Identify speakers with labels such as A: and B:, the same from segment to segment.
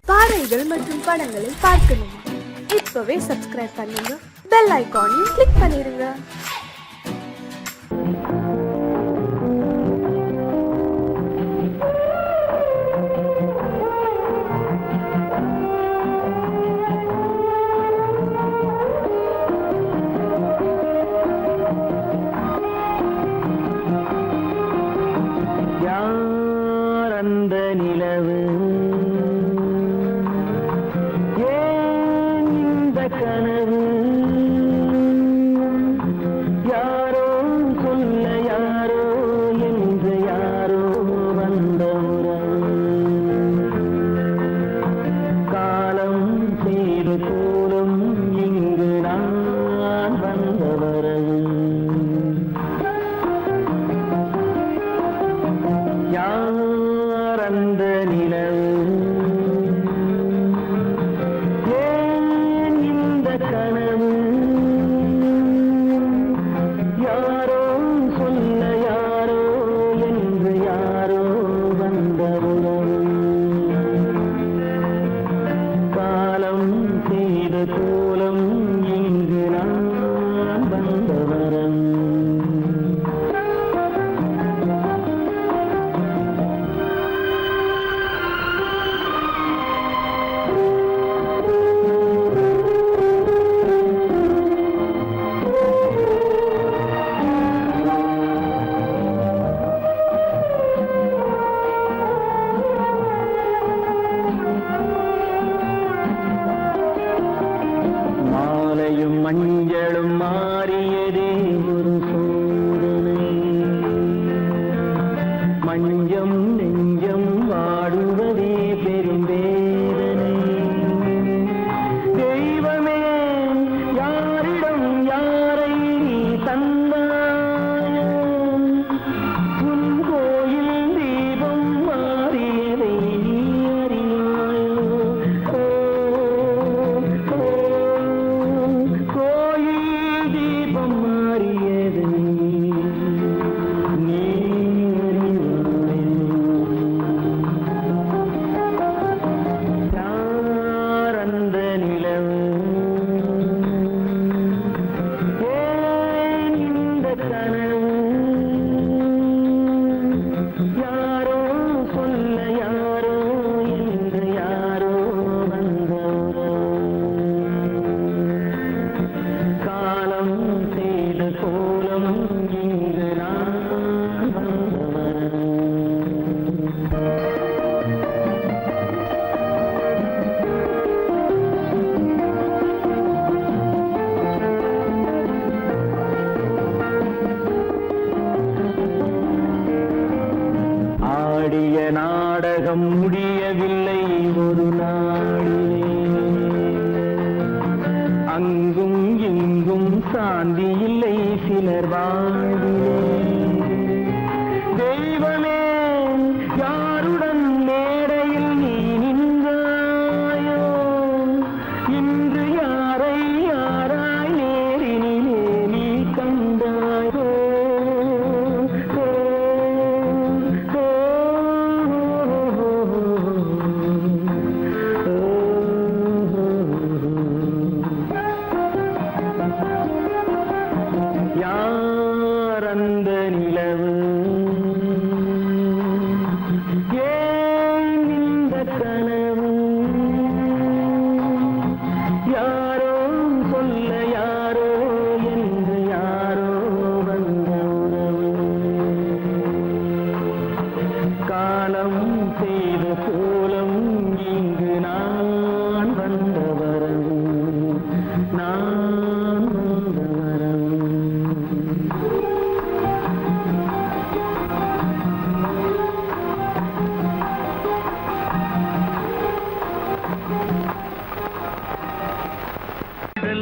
A: பாடல்கள் மற்றும் படங்களை பார்க்கணுமா? இப்பவே சப்ஸ்கிரைப் பண்ணுங்க, பெல் ஐகானையும் கிளிக் பண்ணிருங்க.
B: அந்த நிலவு ஏன் இந்த கனவு யாரோ சொல்ல யாரோ என்று யாரோ வந்த உறவு காலம் செய்து கூறும் இங்கு நான் வந்த வரவு அந்த நிலவு ஏன் இந்த கனவு யாரோ சொல்ல யாரோ என்று யாரோ வந்த உறவு காலம் செய்த கோலம் இங்கு நான் வந்த வரவு மஞ்சளும் மாறியதே ஒரு சோதனை மஞ்சம் நெஞ்சம் வாடுவதே பெரும் வேதனை தெய்வமே யாரிடம் யாரை நீ தந்தாயோ உன் கோயில் தீபம் மாறியதை நீ அறியாயோ யாரோ சொல்ல யாரோ என்று யாரோ வந்த காலம் செய்த கோலம் இங்கு நான் வந்தவர் ஆடிய நாடகம் முடியவில்லை ஒரு நாளிலே அங்கும் இங்கும் சாந்தி இல்லை சிலர் வாழ்விலே தெய்வமே யாருடன் மேடையில் நீ நின்றாயோ இன்று யாரை யாராய் நேரினிலே நீ கண்டாயோ அந்த நிலவு ஏன் இந்த கனவு யாரோ சொல்ல யாரோ என்று யாரோ வந்த உறவு காலம் செய்த கோலம் இங்கு நான் வந்த வரவு நான் வந்த வரவு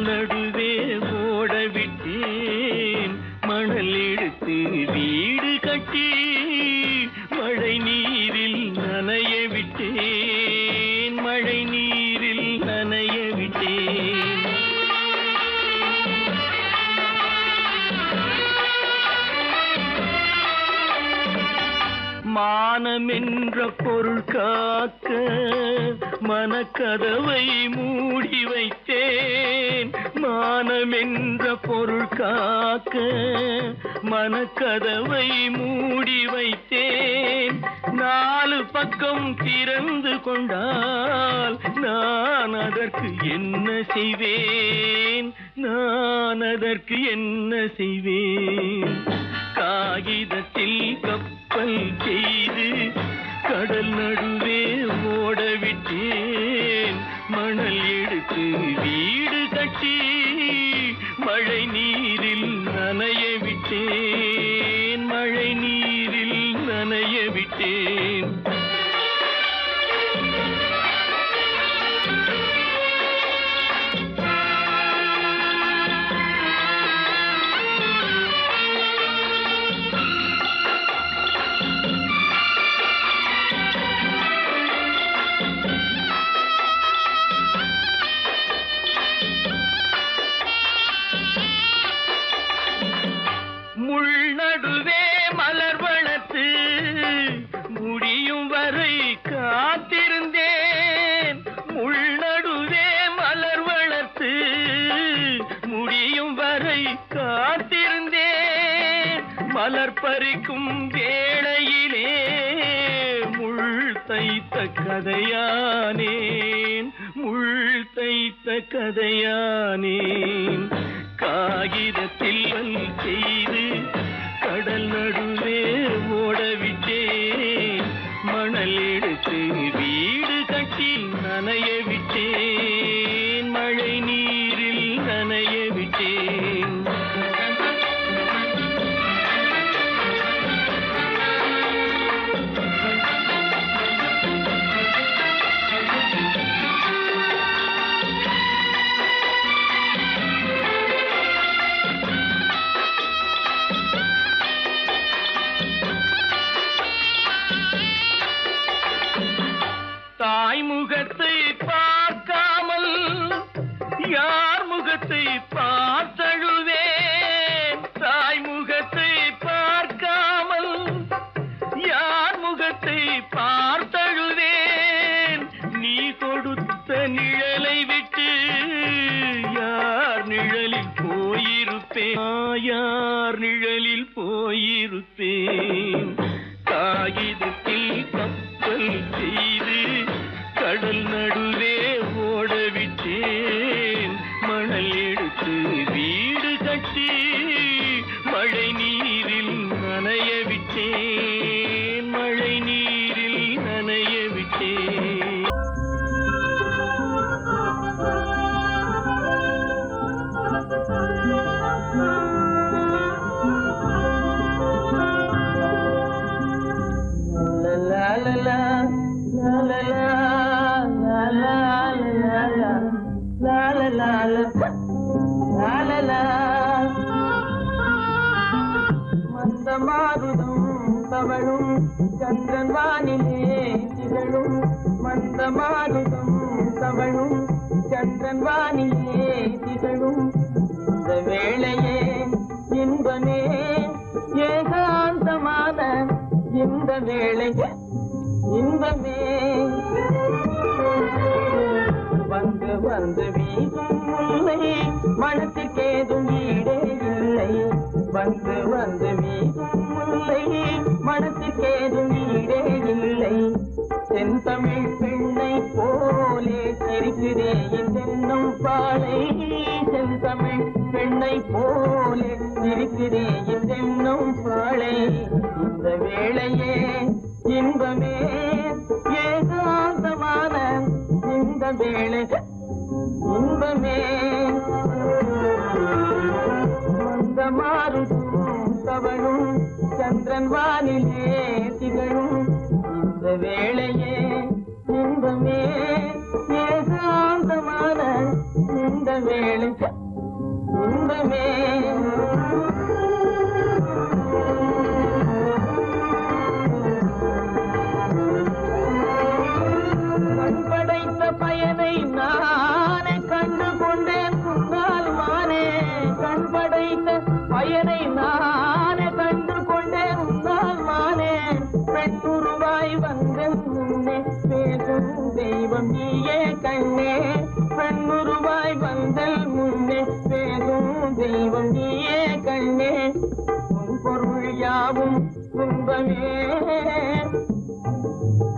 B: நடுவே ஓட விட்டேன் மணல் எடுத்து வீடு கட்டி மழை நீரில் நனைய விட்டேன் மழை நீரில் நனைய விட்டேன் மான மானமென்ற பொருள் காக்க மனக்கதவை மூடி வைத்தேன். மானமென்ற பொருள் காக்க மனக்கதவை மூடி வைத்தேன். 4 பக்கம் திறந்து கொண்டால் நான் அதற்கு என்ன செய்வேன்? நான் அதற்கு என்ன செய்வேன்? காகிதத்தில் கப்பல் செய்து கடல் நடுவே ஓடவிட்டேன். மணல் எடுத்து வீடு கட்டி மழை நீரில் நனைய விட்டேன். மழை நீரில் நனைய விட்டேன். முள்நடுவே மலர் வளர்த்து முடியும் வரை காத்திருந்தேன். முள்நடுவே மலர் வளர்த்து முடியும் வரை காத்திருந்தேன். மலர் பறிக்கும் வேளையிலே முள் தைத்த கதையானேன். முள் தைத்த கதையானேன். காகிதத்தில் செய்து கடல் நடுவே ஓடவிட்டேன். மணல் எடுத்து வீடு கட்டி நனைய விட்டேன். மழை நீரில் நனைய விட்டேன். தாய் முகத்தை பார்க்காமல் யார் முகத்தை பார்த்தழுவேன். தாய் முகத்தை பார்க்காமல் யார் முகத்தை பார்த்தழுவேன். நீ கொடுத்த நிழலை விட்டு யார் நிழலில் போயிருப்பேன். யார் நிழலில் போயிருப்பேன். காகிதத்தில் கப்பல் செய்து கடல் நடுவே ஓடவிட்டேன். மணல் எடுத்து வீடு கட்டி மழை நீரில் நனைய விட்டேன். மழை நீரில் நனைய விட்டேன்.
C: மந்தமாருதம் தவழும் சந்திரன் வானிலே திகழும். மந்தமாருதம் தவழும் சந்திரன் வானிலே திகழும். இந்த வேளையே இன்பமே ஏகாந்தமான இந்த வேளை இன்பமே. வந்து வந்து வீசும் முல்லை மனத்துக்கேதும் ஈடே இல்லை. வந்து வந்து வீசும் முல்லை மனத்துக்கேதும் ஈடே இல்லை. தென்தமிழ் பெண்ணை போலே சிரிக்கிறே தென்னும் பாலை. தென்தமிழ் பெண்ணை போலே சிரிக்கிறே தென்னும் பாலை. இந்த வேளையே இன்பமே ஏகாந்தமான இந்த வேளை இன்பமே. மந்தமாருதம் தவழும் சந்திரன் வானிலே திகழும். இந்த வேளையே இன்பமே ஏகாந்தமான இந்த வேளை இன்பமே. கண்படைத்த பயனை நானே கண்டு கொண்டேன் முன்னால் மானே. கண்படைத்த பயனை நானே கண்டு கொண்டேன் முன்னால் மானே. பெண்ணுருவாய் கண்ணே பெண்ணுருவாய் வந்தல் முன்னே பேசும் தெய்வம் நீயே கண்ணே உன் பொருள் யாவும் துன்பமே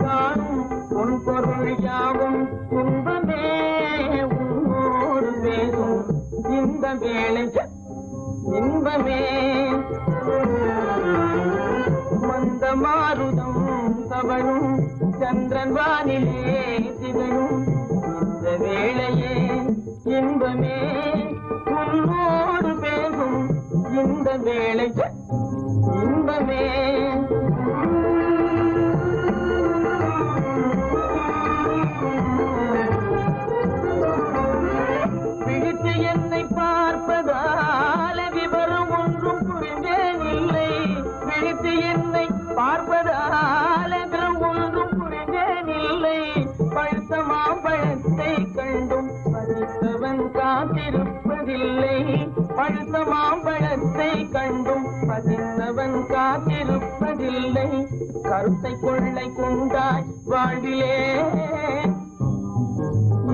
C: காணும் உன் பொருள் யாவும் துன்பமே உன்னோடு பேசும் இந்த வேளை இன்பமே மந்த மாருதம் தவழும் சந்திரன் வானிலே திகழும் இந்த வேளையே இன்பமே உன்னோடு பேசும் இந்த வேளை இன்பமே பிடித்து என்னை பார்ப்பதால விவரம் ஒன்றும் புரிந்தேன் இல்லை பிடித்து என்னை பார்ப்பதால விவரம் ஒன்றும் புரிந்தேன் இல்லை பழுத்த மாம்பழத்தை கண்டும் பதித்தவன் காத்திருப்பதில்லை பழுத்த மாம்பழத்தை கண்டும் பதித்தவன் காத்திருப்பதில்லை கருத்தை கொள்ளை கொண்டாய் வாழ்விலே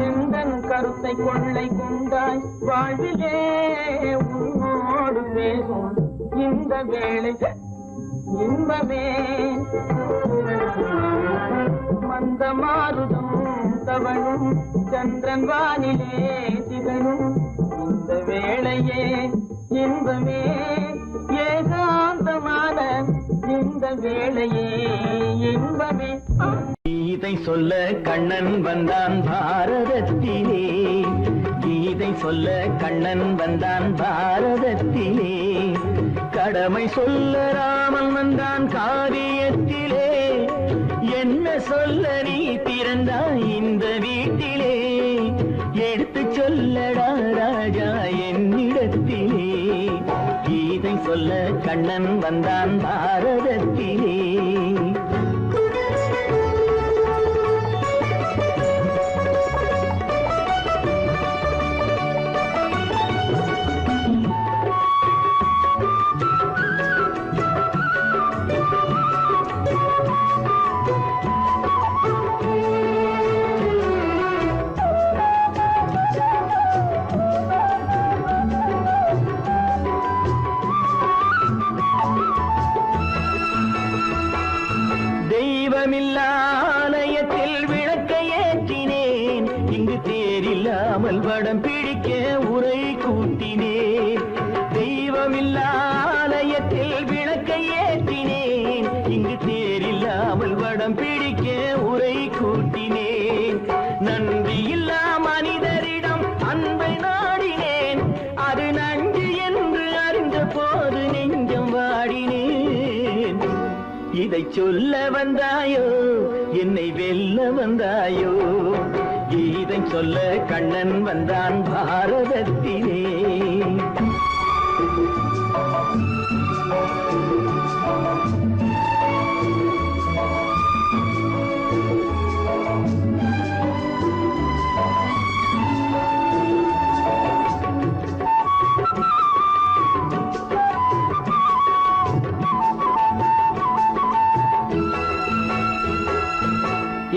C: எந்தன் கருத்தை கொள்ளை கொண்டாய் வாழ்விலே உன்னோடு பேசும் இந்த வேளை இன்பமே மந்த மாருதம் தவழும் சந்திரன் வானிலே திகழும் இந்த வேளையே இன்பமே ஏகாந்தமான இந்த வேளையே இன்பமே
B: கீதை சொல்ல கண்ணன் வந்தான் பாரதத்திலே கீதை சொல்ல கண்ணன் வந்தான் பாரதத்திலே கடமை சொல்ல ராமன் வந்தான் காரியத்திலே என்ன சொல்ல நீ பிறந்தாய் இந்த வீட்டிலே எடுத்து சொல்லடா ராஜா என்னிடத்திலே கீதை சொல்ல கண்ணன் வந்தான் பாரதத்திலே ஆலயத்தில் விளக்கை ஏற்றினேன் இங்கு தேரில்லாமல் வடம் பிடிக்க உரை கூட்டினேன் தெய்வமில்லா ஆலயத்தில் விளக்கை ஏற்றினேன் இங்கு தேரில்லாமல் வடம் பிடிக்க உரை கூட்டினேன் நன்றி இல்லா மனிதரிடம் அன்பை நாடினேன் அது நன்றி என்று அறிந்த போது நெஞ்சம் வாடினேன் இதை சொல்ல வந்தாயோ என்னை வெல்ல வந்தாயோ இதை சொல்ல கண்ணன் வந்தான் பாரதத்திலே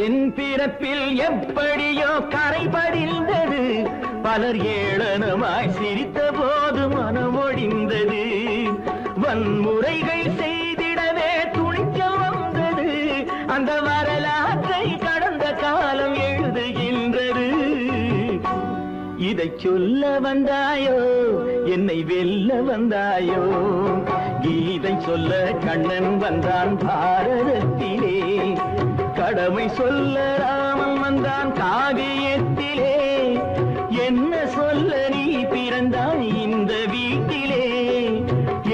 B: என் பிறப்பில் எப்படியோ கரை படிந்தது பலர் ஏளனமாய் சிரித்த போது மனமொழிந்தது வன்முறைகள் செய்திடவே துணிச்சல் வந்தது அந்த வரலாற்றை கடந்த காலம் எழுதுகின்றது இதை சொல்ல வந்தாயோ என்னை வெல்ல வந்தாயோ கீதை சொல்ல கண்ணன் வந்தான் பாரதத்திலே கடமை சொல்ல ராமன் வந்தான் காவியத்திலே என்ன சொல்ல நீ பிறந்தாய் இந்த வீட்டிலே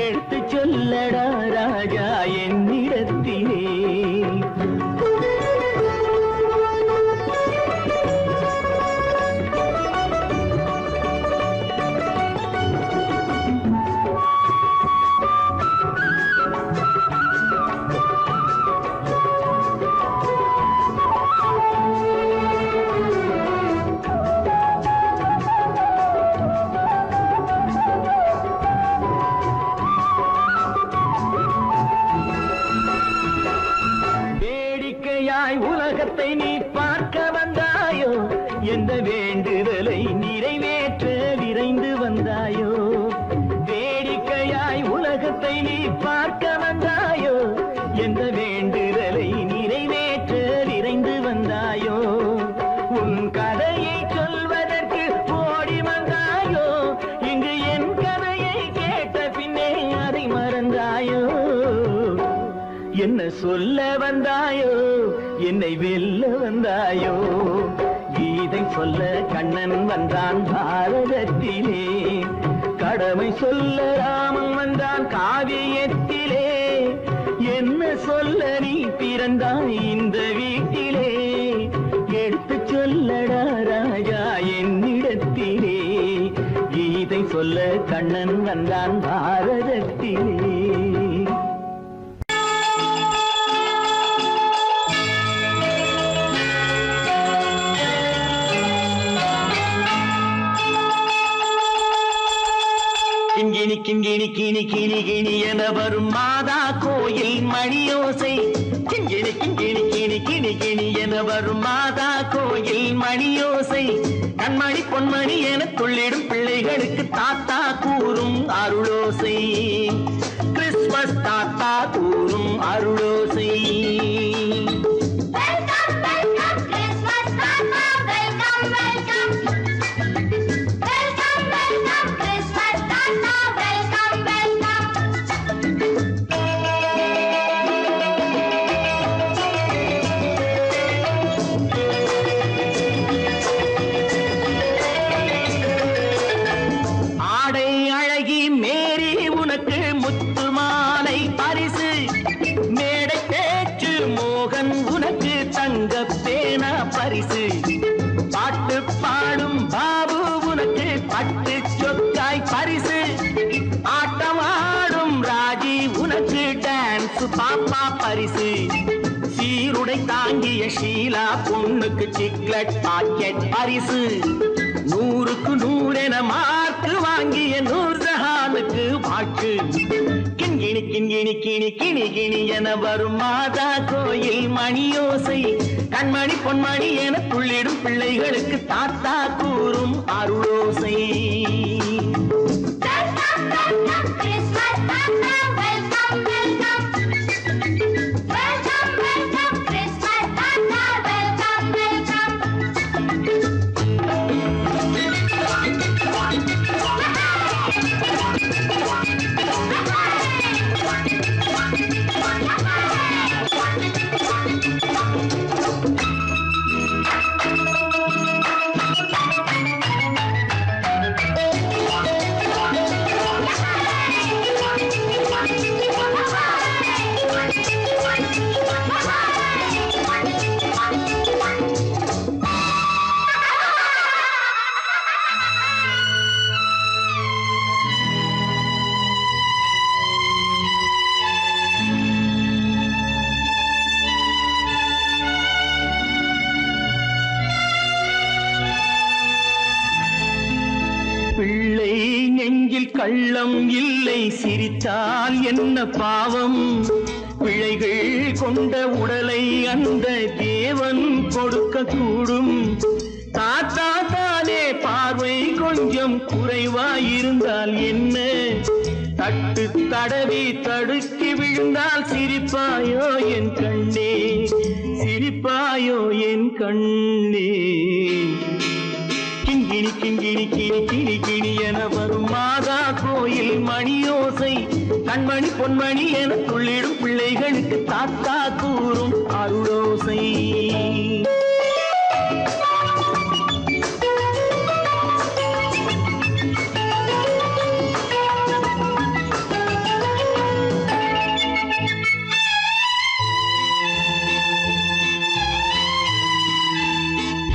B: எடுத்து சொல்லடா ராஜா என்னிடத்திலே எந்த வேண்டுதலை நிறைவேற்ற விரைந்து வந்தாயோ வேடிக்கையாய் உலகத்தை நீ பார்க்க வந்தாயோ எந்த வேண்டுதலை நிறைவேற்ற விரைந்து வந்தாயோ உன் கதையை சொல்வதற்கு ஓடி வந்தாயோ இங்கு என் கதையை கேட்ட பின்னே அதை மறந்தாயோ என்ன சொல்ல வந்தாயோ என்னை வெல்ல வந்தாயோ கீதை சொல்ல கண்ணன் வந்தான் பாரதத்திலே கடமை சொல்ல ராமன் வந்தான் காவியத்திலே என்ன சொல்ல நீ பிறந்தாய் இந்த வீட்டிலே எடுத்து சொல்லடா ராஜா என்னிடத்திலே கீதை சொல்ல கண்ணன் வந்தான் பாரதத்திலே கிண்கிணி கிண்கிணி கிணி கிணி கிணி என வரும் மாதா கோயில் மணியோசை கிண்கிணி கிண்கிணி கிணி கிணி கிணி என வரும் மாதா கோயில் மணியோசை கண்மணி பொன்மணி என துள்ளிடும் பிள்ளைகளுக்கு தாத்தா கூறும் அருளோசை கிறிஸ்துமஸ் தாத்தா கூறும் அருளோசை பரிசு பாட்டு பாடும் பாபு உனக்கு பட்டு சொக்காய் பரிசு ஆட்டமாடும் ராஜி உனக்கு டான்ஸ் பாப்பா பரிசு சீருடை தாங்கிய ஷீலா பொண்ணுக்கு சிக்லெட் பாக்கெட் பரிசு 100க்கு 100 என மார்க்கு வாங்கிய நூர்ஜஹானுக்கு வாக்கு கிண்கிணி கிண்கிணி கிணி கிணி கிணி என வரும் மாதா கோயில் மணியோசை கண்மணி பொன்மணி என துள்ளிடும் பிள்ளைகளுக்கு தாத்தா கூறும் அருளோசை பிள்ளை நெஞ்சில் கள்ளம் இல்லை சிரித்தால் என்ன பாவம் பிழைகள் கொண்ட உடலை அந்த தேவன் கொடுக்க கூடும் தாத்தா தானே பார்வை கொஞ்சம் குறைவாயிருந்தால் என்ன தட்டு தடவி தடுக்கி விழுந்தால் சிரிப்பாயோ என் கண்ணே சிரிப்பாயோ என் கண்ணே கிண்கிணி கிண்கிணி கிணி கிணி கிணி என வரும் மாதா கோயில் மணியோசை கண்மணி பொன்மணி என துள்ளிடும் பிள்ளைகளுக்கு தாத்தா கூறும் அருளோசை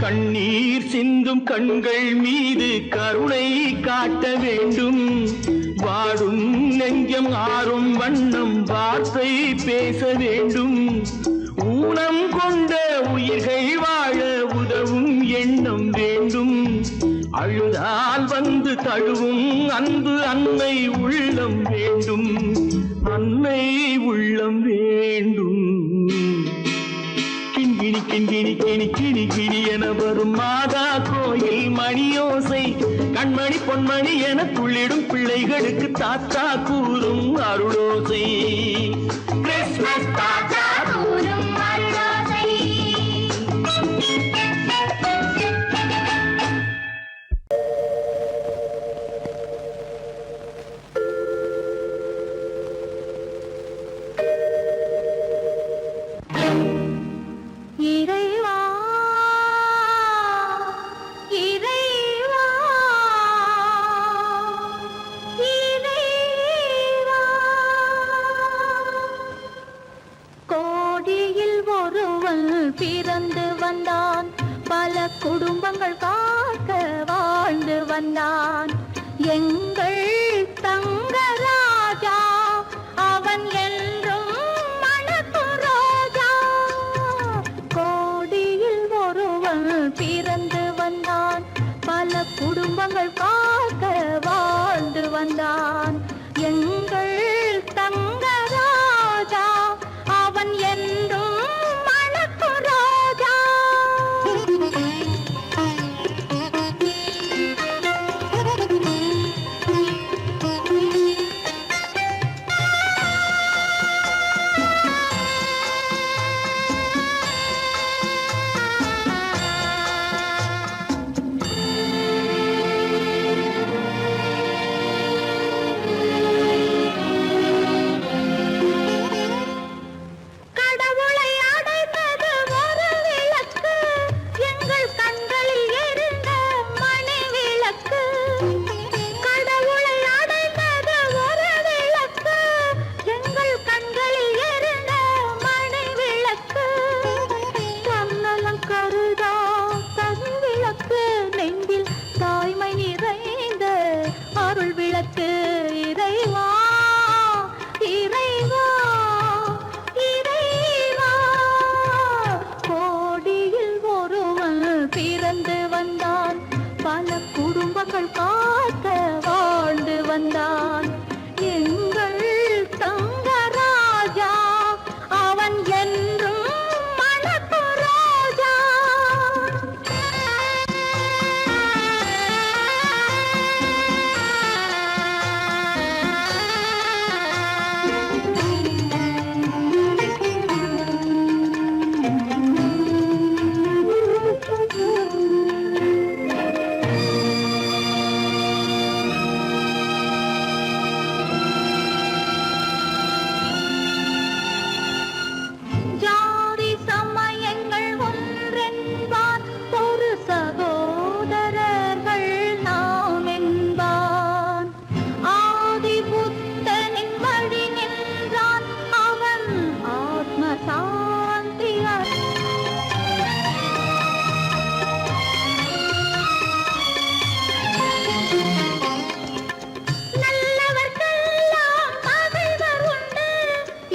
B: கண்ணீர் சிந்தும் கண்கள் மீது கருணை காட்ட வேண்டும் வாடும் நெஞ்சம் ஆறும் வண்ணம் வார்த்தை பேச வேண்டும் ஊனம் கொண்ட உயிர்கள் வாழ உதவும் எண்ணம் வேண்டும் அழுதால் வந்து தழுவும் அன்பு அன்னை உள்ளம் வேண்டும் அன்னை உள்ளம் வேண்டும் கிண்கிணி கிண்கிணி கிணி கிணி கிணி கிணி என வரும் மாதா கோயில் மணியோசை கண்மணி பொன்மணி என துள்ளிடும் பிள்ளைகளுக்கு தாத்தா கூறும் அருளோசை கிறிஸ்துமஸ் தாத்தா கூறும் அருளோசை.
A: இறைவா இறைவா இறைவா கோடியில் ஒருவன் பிறந்து வந்தான் பல குடும்பங்கள் காக்க வாழ்ந்து வந்தான் எங்கள் தங்கராஜா அவன் என்றும் மணக்கும் ரோஜா கோடியில் ஒருவன் பிறந்து வந்தான் பல குடும்பங்கள் காக்க வாழ்ந்து வந்தான் எங்கள் தங்கராஜா அவன் என்றும் மணக்கும் ரோஜா. கடவுளை அடைந்தது ஒரு விளக்கு எங்கள் கண்களில் எரிந்த மணி விளக்கு கடவுளை அடைந்தது ஒரு விளக்கு எங்கள் கண்களில் எரிந்த மணி விளக்கு தன்னலம் கருதா தன் விளக்கு நெஞ்சில் தாய்மை நிறைந்த அருள் விளக்கு இறைவா இறைவா இறைவா கோடியில் ஒருவன் பிறந்து வந்தான் பல குடும்பங்கள் காக்க வாழ்ந்து வந்தான் எங்கள் தங்கராஜா அவன் என்றும் மணக்கும் ரோஜா. ஜாதி சமயங்கள் ஒன்றென்பார் ஒரு சகோதரர்கள் நாம் என்பான் ஆதி புத்தனின் வழி நின்றான் அவன் ஆத்ம சாந்தி நல்லவர்க்கெல்லாம் பகைவர் உண்டு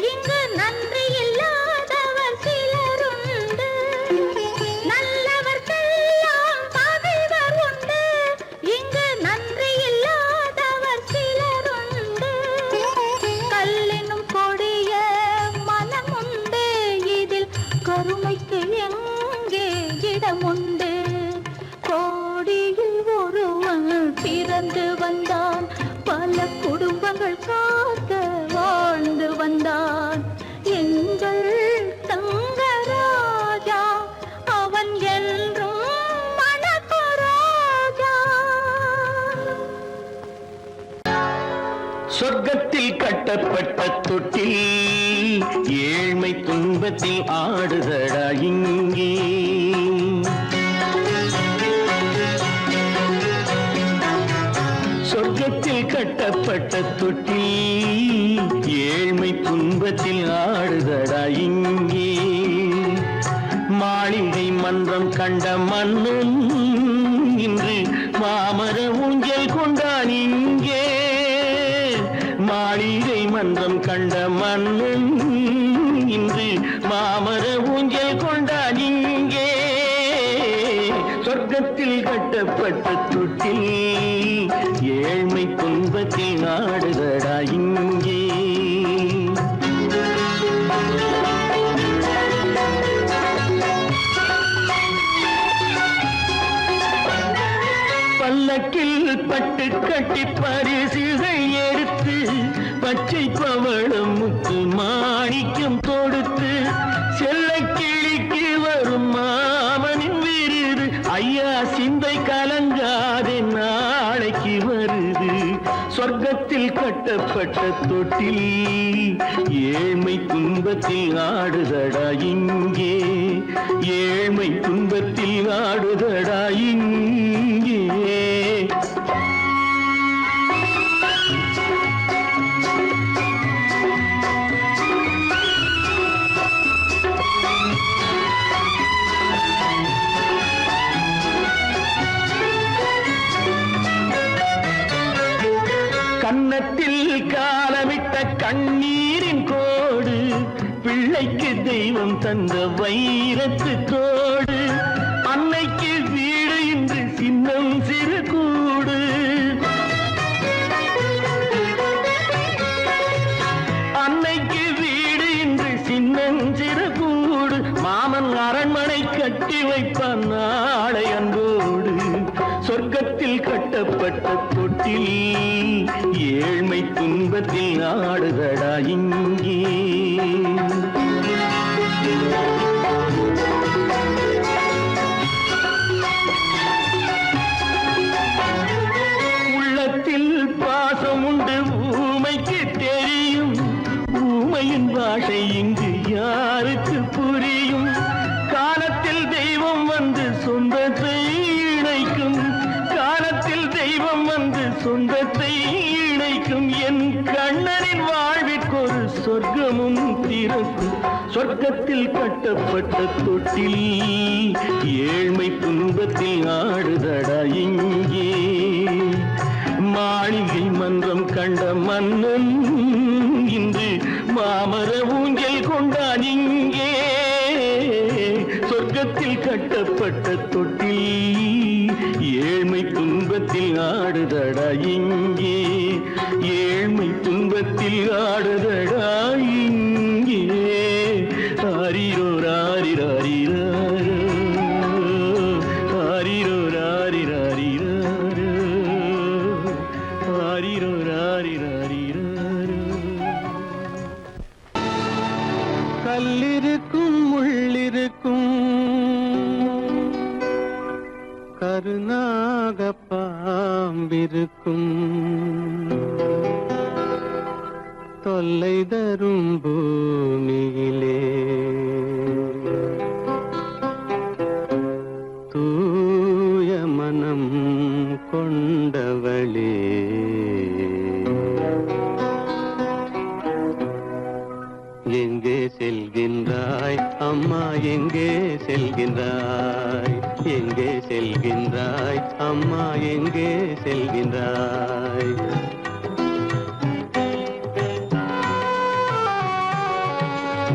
A: இங்கு நன்றி இல்லாதவர் சிலருண்டு நல்லவர்க்கெல்லாம் பகைவர் உண்டு இங்கு நன்றி இல்லாதவர் சிலருண்டு கல்லினும் கொடிய மனம் உண்டு இதில் கருணைக்கு எங்கே இடம் உண்டு கோடியில் ஒருவன் பிறந்து வந்தான் பல குடும்பங்கள் காக்க வாழ்ந்து வந்தான் எங்கள் தங்கராஜா அவன் என்றும் மணக்கும் ரோஜா.
B: சொர்க்கத்தில் கட்டப்பட்ட தொட்டில் ஏழ்மை துன்பத்தில் ஆடுதடா இங்கே சொர்க்கத்தில் கட்டப்பட்ட தொட்டில் ஏழ்மை துன்பத்தில் ஆடுதடா இங்கே மாளிகை மன்றம் கண்ட மன்னன் இன்று மாமர ஊஞ்சல் கொண்டான் இங்கே மாளிகை மன்றம் கண்ட மன்னன் இன்று மாமர ஊஞ்சல் கொண்டான் இங்கே சொர்க்கத்தில் கட்டப்பட்ட தொட்டில் ஏழ்மை துன்பத்தில் நாடுதடா இங்கே பல்லக்கில் பட்டு கட்டி பரிசுகள் எடுத்து பச்சை பவளம் முத்து மாணிக்கம் கொடுத்து செல்ல கிளிக்கு வரும் மாமனின் விருது ஐயா சிந்தை கலங்காதே நாளைக்கு வருது சொர்க்கத்தில் கட்டப்பட்ட தொட்டில் ஏழ்மை துன்பத்தில் ஆடுதடா இங்கே ஏழ்மை துன்பத்தில் ஆடுதடா இங்கே கன்னத்தில் காலமிட்ட கண்ணீரின் கோடு பிள்ளைக்கு தெய்வம் தந்த வைரத்து தோடு அன்னைக்கு வீடு இன்று சின்னம் சிறு கூடு அன்னைக்கு வீடு இன்று சின்னம் சிறு கூடு மாமன் அரண்மனை கட்டி வைப்பான் நாளை அன்போடு சொர்க்கத்தில் கட்டப்பட்ட தொட்டில் ஏழ்மை துன்பத்தில் ஆடுதடா இங்கே உள்ளத்தில் பாசம் உண்டு ஊமைக்கு தெரியும் ஊமையின் பாஷை இங்கு யாருக்கு புரியும் காலத்தில் தெய்வம் வந்து சொந்தத்தை இணைக்கும் காலத்தில் தெய்வம் வந்து சொந்தத்தை இணைக்கும் என் கண்ணனின் வாழ்விற்கொரு சொர்க்கமும் திறக்கும் சொர்க்கத்தில் கட்டப்பட்ட தொட்டில் ஏழ்மை துன்பத்தில் ஆடுதடா இங்கே மாளிகை மன்றம் கண்ட மன்னன் இன்று மாமர ஊஞ்சல் கொண்டான் இங்கே சொர்க்கத்தில் கட்டப்பட்ட தொட்டில் ஏழ்மை துன்பத்தில் ஆடுதடா இங்கே ஏழ்மை துன்பத்தில் ஆடுதடா இங்கே ஆரிரோ ராரிராரிரோ ஆரிரோ ராரிராரிரோ ஆரிரோ ராரிராரிரோ
C: கல்லிருக்கும் முள்ளிருக்கும் கருநாக பாம்பிருக்கும் தொல்லை தரும் பூமியிலே தூய மனம் கொண்டவளே எங்கே செல்கின்றாய் அம்மா எங்கே செல்கின்றாய் எங்கே செல்கின்றாய் அம்மா எங்கே செல்கின்றாய்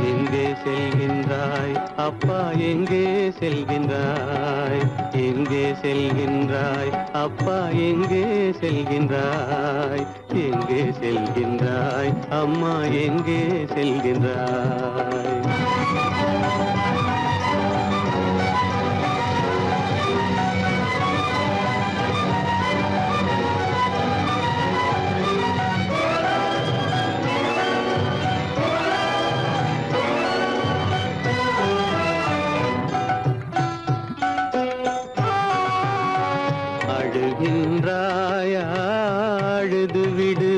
C: எங்கே செல்கின்றாய் அப்பா எங்கே செல்கின்றாய் எங்கே செல்கின்றாய் அப்பா எங்கே செல்கின்றாய் எங்கே செல்கின்றாய் அம்மா எங்கே செல்கின்றாய் அழுகின்றாயா அழுது விடு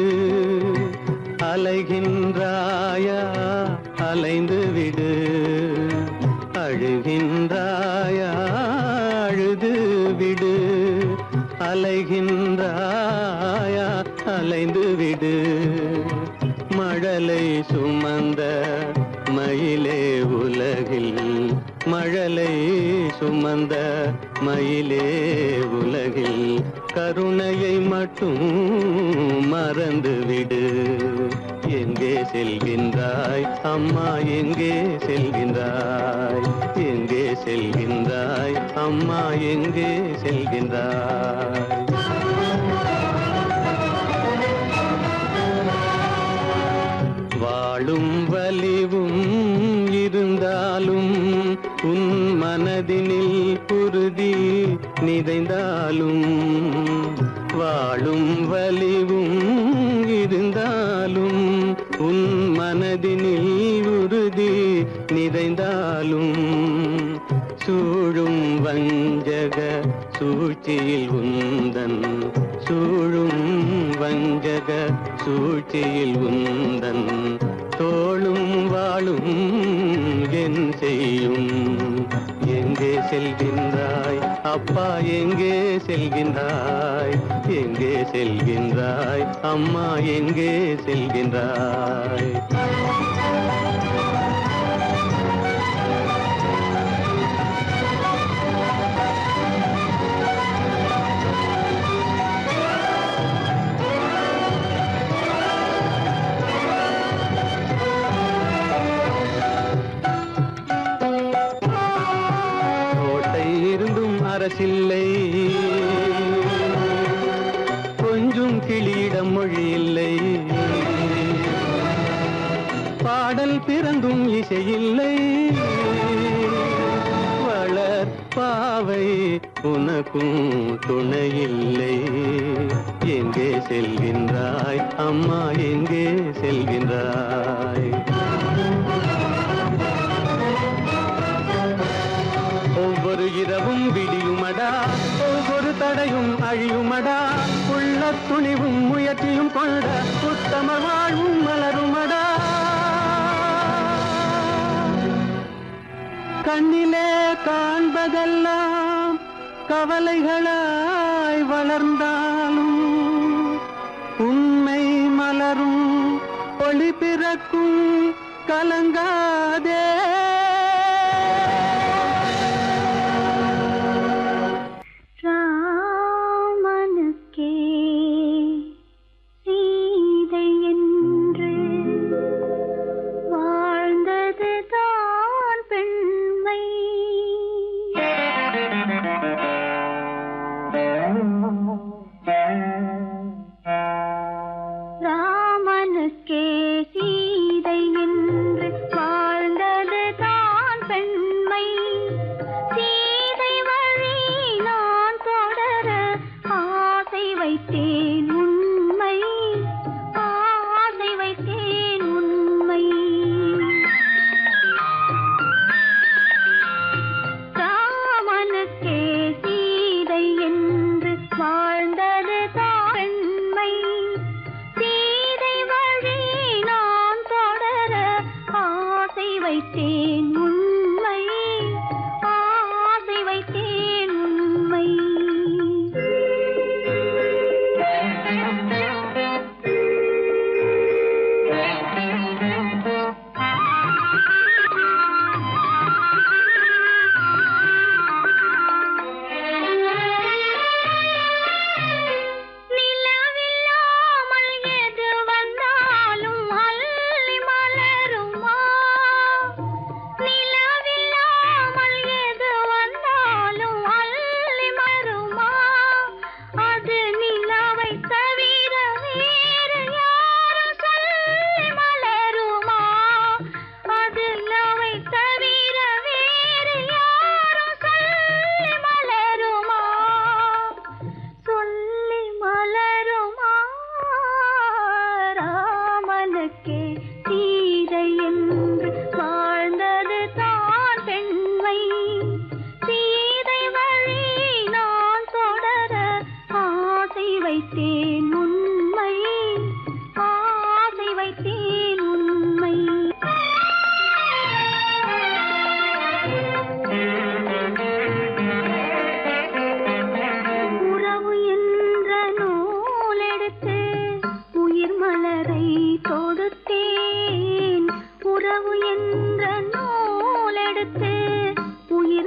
C: அலைகின்றாயா அலைந்து விடு அழுகின்றாயா அழுது விடு அலைகின்றாயா அலைந்து விடு மழலை சுமந்த மயிலே உலகில் மழலை சுமந்த மயிலே உலகில் கருணையை மட்டும் மறந்துவிடு எங்கே செல்கின்றாய் அம்மா எங்கே செல்கின்றாய் எங்கே செல்கின்றாய் அம்மா எங்கே செல்கின்றாய் வாழும் வலிவும் இருந்தாலும் உன் மனதினில் குருதி நிதைந்தாலும் வாழும் வலிவும் இருந்தாலும் உன் மனதினில் உறுதி நிறைந்தாலும் சூழும் வஞ்சக சூழ்ச்சியில் உந்தன் சூழும் வஞ்சக சூழ்ச்சியில் உந்தன் தோளும் வாழும் என் செய்யும் எங்கே செல்கின்றாய் அப்பா எங்கே செல்கின்றாய் எங்கே செல்கின்றாய் அம்மா எங்கே செல்கின்றாய் அரசில்லை கொஞ்சம் கிளியிடம் மொழி இல்லை பாடல் பிறந்தும் இசையில்லை வளர் பாவை உனக்கும் துணையில்லை எங்கே செல்கின்றாய் அம்மா எங்கே செல்கின்றாய் ஒவ்வொரு இரவும் விடியுமடா ஒவ்வொரு தடையும் அழியுமடா உள்ள துணிவும் முயற்சியும் கொண்ட உத்தம வாழ்வும் மலருமடா கண்ணிலே காண்பதெல்லாம் கவலைகளாய் வளர்ந்தாலும் உண்மை மலரும் ஒளி பிறக்கும் கலங்காதே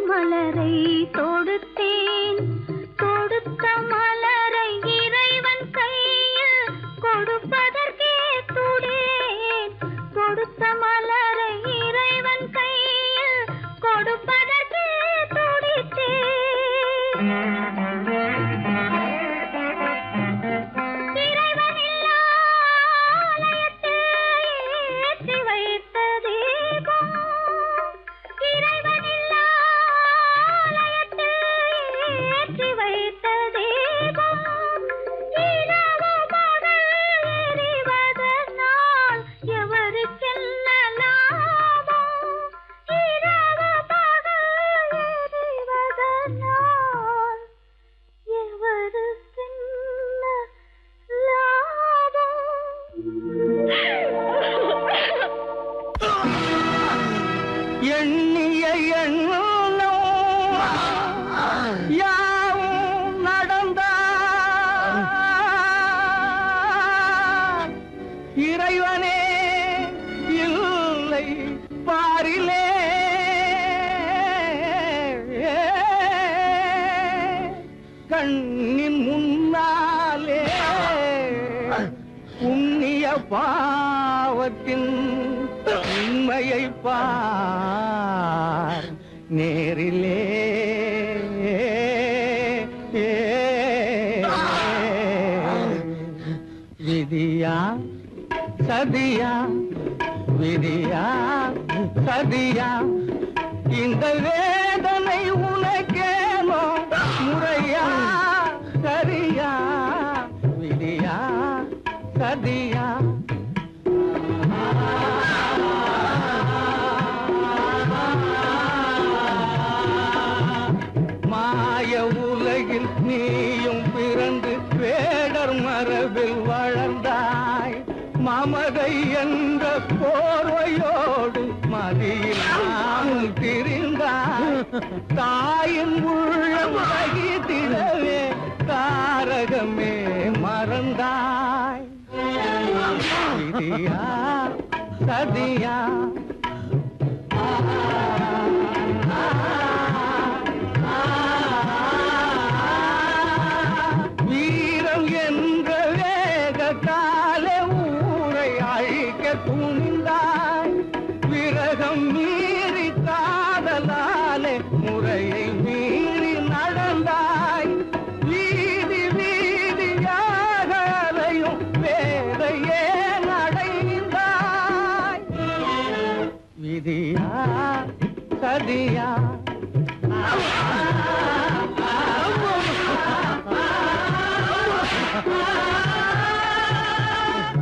D: மலரை தொடுத்தேன், தொடுத்த மலரை இறைவன் கை
C: கண்ணின் முன்னாலே புண்ணிய பாவத்தின் உண்மையை பார் நேரிலே. விதியா சதியா, விதியா சதியா, இந்த வேதனை உனக்கேனோ முறையா சரியா, விதியா சதியா. மாய உலகில் நீயும் பிறந்து வேடர் மரபில் வளர்ந்தாய். மமதை என்ற போர்வையோடு மதியில்லாமல் திரிந்தாய். தாயின் உள்ளம் வகித்திடவே தாரகமே மறந்தாய். விதியா சதியா, வீரம் என்ற வேக காலே ஊரை அழிக்க துணிந்தாய். விரகம் மீறி காதலாலே முறையை மீறி நடந்தாய். வீதி வீதியாக அலையும் வேதையே நடைந்தாய். விதியா சதியா,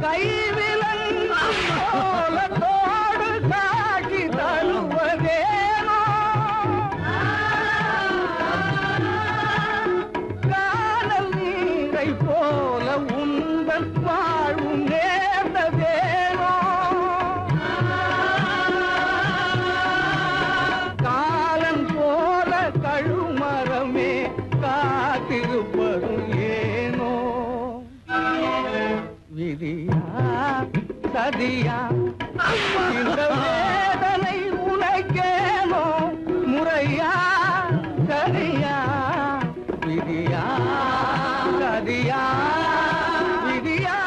C: கைவிலன் கோலத்தோடு காட்சி தருவதேனோ. காணல் நீரை போல உந்தன் வாழ்வும் நேர்ந்ததேனோ. காலன் போல கழுமரமே காத்திருப்பதும் ஏனோ. விதியா சதியா, இந்த வேதனை உனக்கேனோ முறையா சரியா, விதியா சதியா, விதியா.